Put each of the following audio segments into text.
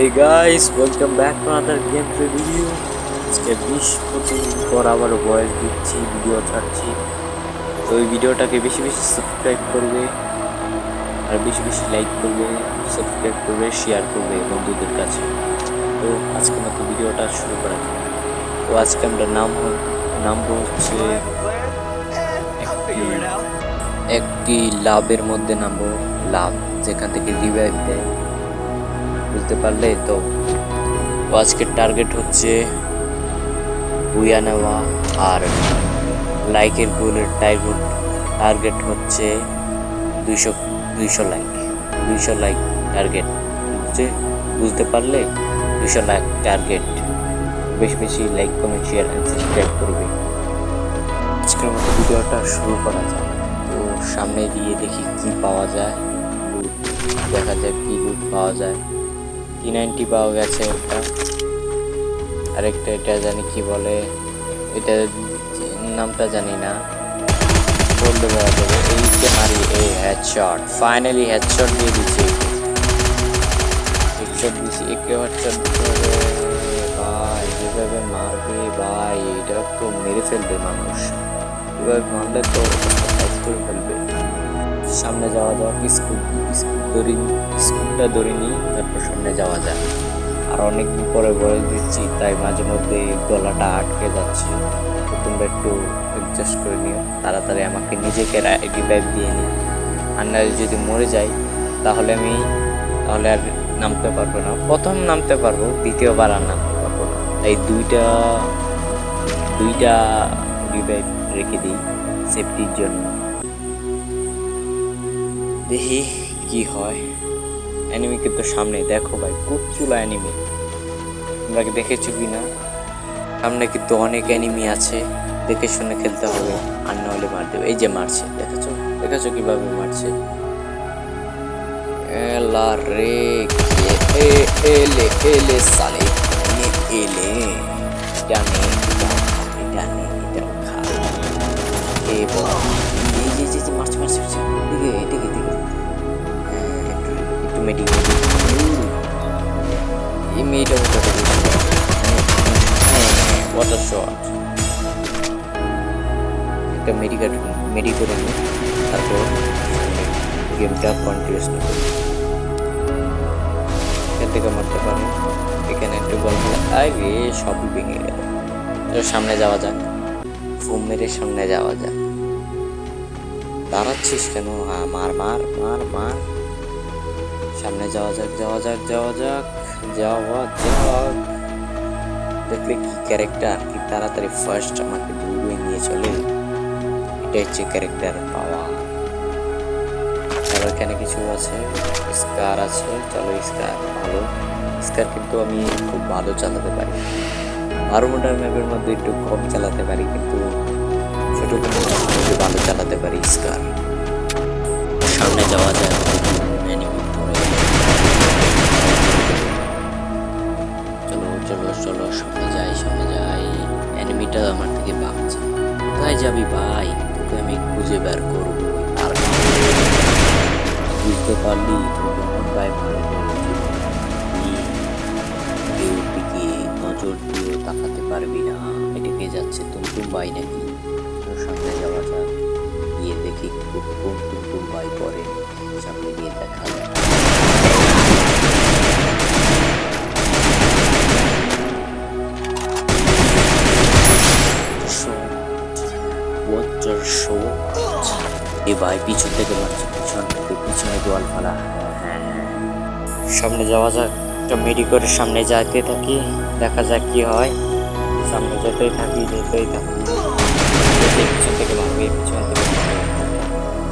Hey guys, welcome back to another gameplay video. আজকে 20 দিন পর আবার ভয়েস দিচ্ছি, ভিডিও ছাড়ছি। তো এই ভিডিওটাকে বেশি বেশি সাবস্ক্রাইব করবে আর বেশি বেশি লাইক করবে, সাবস্ক্রাইব করবে, শেয়ার করবে বন্ধুদের কাছে। তো আজকে মতো ভিডিওটা শুরু করা যাক। তো আজকে আমরা নামবো হচ্ছে একটি লাভের মধ্যে নামবো, লাভ যেখান থেকে রিভাইভ দেয়, বুঝতে পারলে? তো আজকের টার্গেট হচ্ছে বুয়া নেওয়া আর লাইকের গোলের টার্গেট হচ্ছে 200 লাইক টার্গেট, বুঝতে পারলে? 200 লাইক টার্গেট। বেশি বেশি like, comment, share and subscribe করবে। আজকের মতো ভিডিওটা শুরু করা যায়। তো সামনে দিয়ে দেখি কি পাওয়া যায়, দেখা যাক কি লুট পাওয়া যায়। T90 পাওয়া গেছে একটা, আরেকটা এটা জানি কি বলে, এটা নামটা জানি না, বলতে পারা যাবে। এইকে মারি, এই হেডশট, ফাইনালি হেডশট দিয়ে দিচ্ছি, একে হেডশট করে। ভাই যেভাবে মারবে ভাই, এটা তো মেরে ফেলবে মানুষ, এভাবে মারলে তো সাইজ করে ফেলবে। সামনে যাওয়া যাক, স্কুটটা ধরে নিই, তারপর সামনে যাওয়া যাক। আর অনেকদিন পরে বয়স দিচ্ছি, তাই মাঝে মধ্যে গলাটা আটকে যাচ্ছে, তো তোমরা একটু অ্যাডজাস্ট করে নিও। তাড়াতাড়ি আমাকে নিজেকে রিভাইভ দিয়ে নিই, আর না যদি মরে যাই তাহলে আর নামতে পারবো না। প্রথম নামতে পারবো, দ্বিতীয়বার আর নামতে পারবো না। তাই দুইটা রিভাইভ রেখে দিই সেফটির জন্য। দেখি কি হয়। অ্যানিমি কিন্তু সামনে, দেখো ভাই, কুচুলা অ্যানিমি। তোমরা কি দেখেছো কি না? সামনে কিন্তু অনেক অ্যানিমি আছে, দেখে শুনে খেলতে হবে, আর না হলে মার দেবে। এই যে মারছে, দেখেছো কিভাবে মারছে। এলা রে, এলে সালে, এলে জানে এটা খা। এই মারছে এদিকে একটু মেডিকেল, এই মেয়েটা ওয়াটার শট, একটা মেডি করে নিই, তারপর গেমটা কন্টিনিউস করি। এখান থেকে মারতে পারে, এখানে একটু গল্প, আরে সবই ভেঙে গেল। সামনে যাওয়া যাক, ফুম মেরে সামনে যাওয়া যাক। দাঁড়াচ্ছিস কেন? হ্যাঁ, মার। সামনে যাওয়া যাক। দেখলে কি ক্যারেক্টার, কি তাড়াতাড়ি ফার্স্ট আমাকে দূরে নিয়ে চলে। এটা হচ্ছে ক্যারেক্টার পাওয়া। আর এখানে কিছু আছে, স্কার আছে, চলো স্কার ভালো। স্কার কিন্তু আমি খুব ভালো চালাতে পারি, বারোমোটার ম্যাপের মধ্যে একটু কম চালাতে পারি, কিন্তু ছোট কোনো ভালো চালাতে পারি স্কার। সামনে যাওয়া যায়, চলো সামনে যাই। এনিমিটা আমার থেকে ভাগছে, কোথায় যাবি ভাই? তোকে আমি খুঁজে বের করবো, বুঝতে পারলি? ভাই কেউ দিকে নজর দিয়ে তাকাতে পারবি না। এদিকে যাচ্ছে টুমটুম ভাই নাকি? সামনে যাওয়া যাক, গিয়ে দেখি কোন টুমটুম ভাই পরে। সামনে গিয়ে দেখা যায়, এ ভাই পিছন থেকে মারছে, পিছনে জল ফেলা। হ্যাঁ, সামনে যাওয়া যাক, একটা মেডি করে সামনে যেতে থাকি, দেখা যাক কি হয়। সামনে যেতেই থাকি। পিছন থেকে মারবে,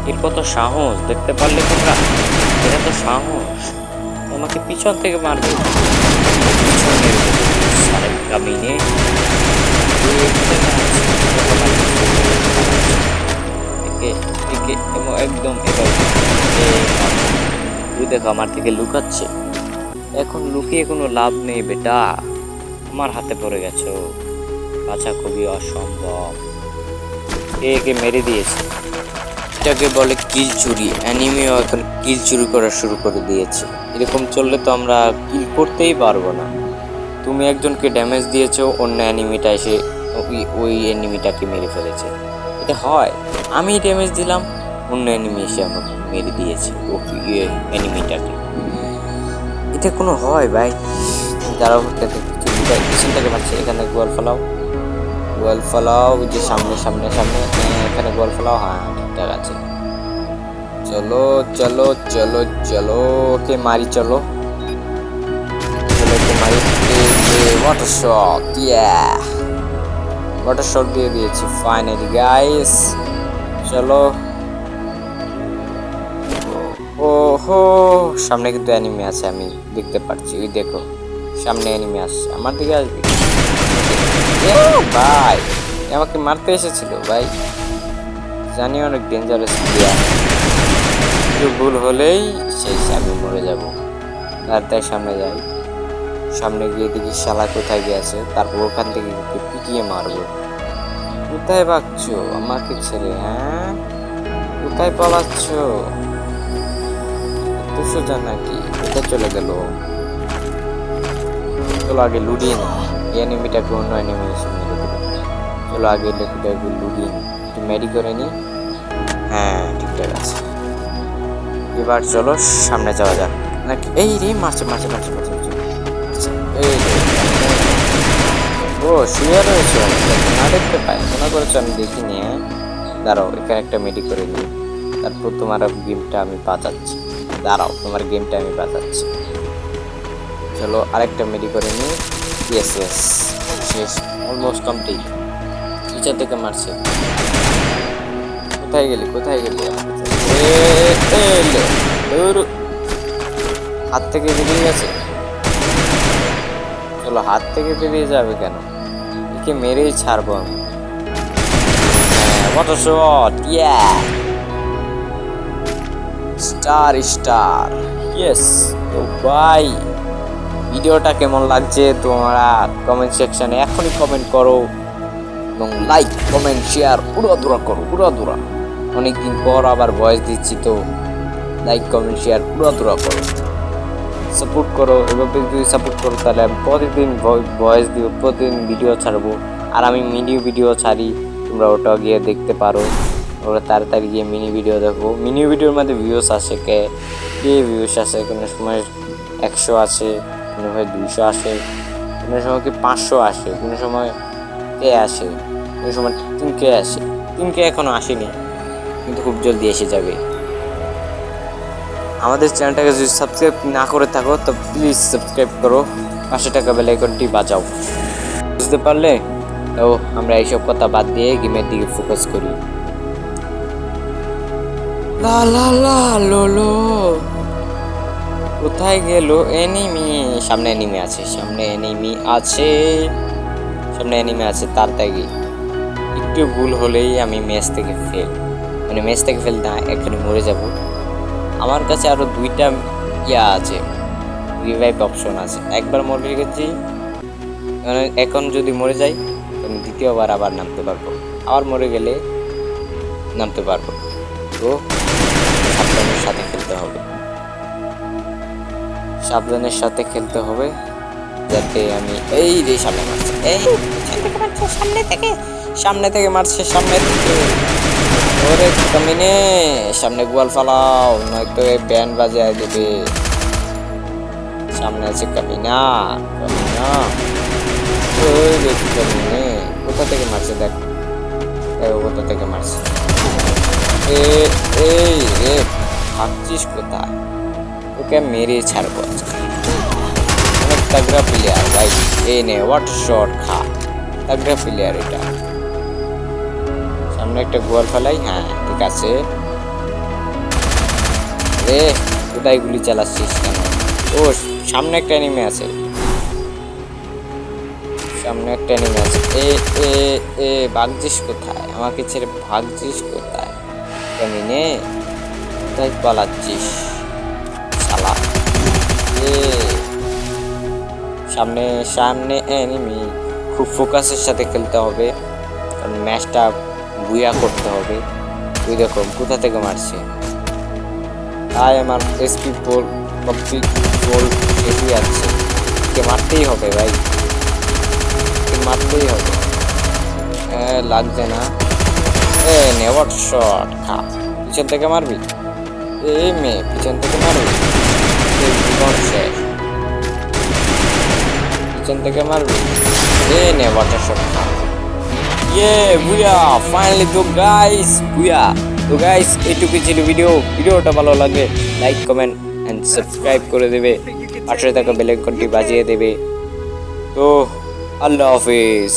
এর কত সাহস দেখতে পারলে তোমরা? এটা তো সাহস, আমাকে পিছন থেকে মারবে। কামিনে একদম দেখো আমার থেকে লুকাচ্ছে। এখন লুকিয়ে কোনো লাভ নেই বেটা, আমার হাতে পড়ে গেছো, বাঁচা খুবই অসম্ভব। একে মেরে দিয়েছে, এটাকে বলে কিল চুরি। অ্যানিমেও এখন কিল চুরি করা শুরু করে দিয়েছে। এরকম চললে তো আমরা কিল করতেই পারবো না। তুমি একজনকে ড্যামেজ দিয়েছো, অন্য অ্যানিমিটা এসে ওই অ্যানিমিটাকে মেরে ফেলেছে। এটা হয়? আমি ড্যামেজ দিলাম, অন্য অ্যানিমি এসে আমাকে মেরে দিয়েছে অ্যানিমিটাকে। এটা কোনো হয় ভাই? যারা পিছনটাকে মারছে, এখানে গোয়াল ফেলাও, গোয়াল ফেলাও, ওই যে সামনে সামনে সামনে, এখানে গোয়াল ফেলাও। হ্যাঁ ঠিকঠাক আছে। চলো চলো চলো চলো, ওকে মারি, চলো চলো ওকে মারি। ওয়াটার শট, ওয়াটার শট দিয়ে দিয়েছি ফাইনালি গাইস। চলো। ওহো, সামনে কিন্তু অ্যানিমে আছে, আমি দেখতে পাচ্ছি। ওই দেখো সামনে অ্যানিমে আসছে, আমার দিকে আসবে। ভাই আমাকে মারতে এসেছিল ভাই, জানি অনেক ডেঞ্জারাস প্লেয়ার। একটু ভুল হলেই শেষ, আমি মরে যাব। তাড়াতাড়ি সামনে যাই, সামনে গিয়ে দেখি শালা কোথায় গিয়েছে, তারপর ওখান থেকে পিটিয়ে মারবো। কোথায় ভাগছো আমাকে ছেড়ে? হ্যাঁ, কোথায় পালাচ্ছ? এত সোজা নাকি? কোথায় চলে গেল? চলো আগে লুডিয়ে নি, এনিমিটাকে অন্য এনিমি এসে মেরে দেবে। চলো আগে লেকুটাকে লুডিয়ে নি, একটু মেডি করে নি। হ্যাঁ ঠিকঠাক আছে। এবার চলো সামনে যাওয়া যাক। নাকি এই রে, মারছে মারছে মারছে মারছে মারছে। এই ও শুয়ে রয়েছে, না দেখতে পাই মনে করেছো আমি দেখিনি। হ্যাঁ দাঁড়াও, এখানে একটা মেডি করে নিই, তারপর তোমার গেমটা আমি বাঁচাচ্ছি। দাঁড়াও, তোমার গেমটা আমি বাঁচাচ্ছি। চলো আরেকটা মেডি করে নিই। ইয়েস ইয়েস, শেষ, অলমোস্ট কমপ্লিট। নিচে থেকে মারছে। কোথায় গেলি কোথায় গেলি? হাত থেকে বেরিয়ে গেছে। চলো, হাত থেকে বেরিয়ে যাবে কেন? একে মেরেই ছাড়বো আমি। Water shot, star star, yes. তো ভাই ভিডিওটা কেমন লাগছে তোমরা কমেন্ট সেকশনে এখনই কমেন্ট করো, এবং লাইক কমেন্ট শেয়ার উড়াধুরা করো, উড়াধুরা। অনেকদিন পর আবার ভয়েস দিচ্ছি, তো লাইক কমেন্ট শেয়ার উড়াধুরা করো, সাপোর্ট করো। এভাবে যদি সাপোর্ট করো তাহলে আমি প্রতিদিন ভয়েস দিব, প্রতিদিন ভিডিও ছাড়বো। আর আমি মিনি ভিডিও ছাড়ি, তোমরা ওটাও গিয়ে দেখতে পারো। ওরা তাড়াতাড়ি গিয়ে মিনি ভিডিও দেখো। মিনি ভিডিওর মধ্যে ভিউস আসে, কে ভিউস আসে, কোনো সময় 100 আসে, কোনো সময় 200 আসে, কোনো সময় কি 500 আসে, কোনো সময় কে আসে, কোনো সময় 3K আসে। 3K এখনো আসেনি, কিন্তু খুব জলদি এসে যাবে। আমাদের চ্যানেলটাকে যদি সাবস্ক্রাইব না করে থাকো তো প্লিজ সাবস্ক্রাইব করো, 500 টাকা বেল আইকনটি বাজাও। বুঝতে পারলে? তো আমরা এইসব কথা বাদ দিয়ে গেমের দিকে ফোকাস করি। লা লা লা লোলো, কোথায় গেল এনিমি? সামনে এনিমি আছে, সামনে এনিমি আছে, সামনে এনিমি আছে। তাড়াতাড়ি, একটু ভুল হলেই আমি ম্যাচ থেকে ফেল, মানে ম্যাচ থেকে ফেল না, এখানে মরে যাব। আমার কাছে আরো 2টা আছে, রিভাইভ অপশন আছে। একবার মরে গেছি, এখন যদি মরে যাই আমি দ্বিতীয়বার আবার নামতে পারবো, আবার মরে গেলে নামতে পারবো। তো সাবধানের সাথে খেলতে হবে, সাবধানের সাথে খেলতে হবে, যাতে আমি এই রে সামনে মারছে, এই সামনে থেকে সামনে থেকে মারছে, সামনে থেকে। ওরে কামিনে, সামনে গোয়াল ফালাও, নয়তো ব্যান্ড বাজায় দেবে। সামনে আছে কামিনা, কামিনা। ওই দেখি কামিনে কোথা থেকে মারছে, দেখ কোথা থেকে মারছে। এই রে, ভাবছিস কোথায়? ওকে মেরে ছাড়বো। অনেক তাগড়া প্লেয়ার ভাই, এই নে ওয়াটার শট খা, তাগড়া প্লেয়ার এটা। সামনে একটা গোয়াল ফেলাই, হ্যাঁ ঠিক আছে। রে কোথায় গুলি চালাচ্ছিস কেন? ও সামনে একটা এনিমি আছে, সামনে একটা এনিমি আছে। এ ভাগছিস কোথায়? আমাকে ছেড়ে ভাগছিস কোথায়? এনিমি কোথায় পালাচ্ছিস শালা? সামনে সামনে এনিমি, খুব ফোকাসের সাথে খেলতে হবে, কারণ ম্যাচটা বুয়া করতে হবে। তুই দেখো কোথা থেকে মারছে। তাই আমার এসপি পোল কপি পোল এসে যাচ্ছে। কে মারতেই হবে ভাই, মারতেই হবে। লাগছে না। নেভার শট খা। পিছন থেকে মারবি, এই মেয়ে পিছন থেকে মারবি, জীবন শেষ। পিছন থেকে মারবি, নেভার শট খা। বুয়া ফাইনালি তো গাইস বুয়া। তো গাইস এইটুকুই ছিল ভিডিওটা ভালো লাগে লাইক কমেন্ট এন্ড সাবস্ক্রাইব করে দেবে, পাশে থাকা বেল আইকনটি বাজিয়ে দেবে। তো আল্লাহ হাফেজ।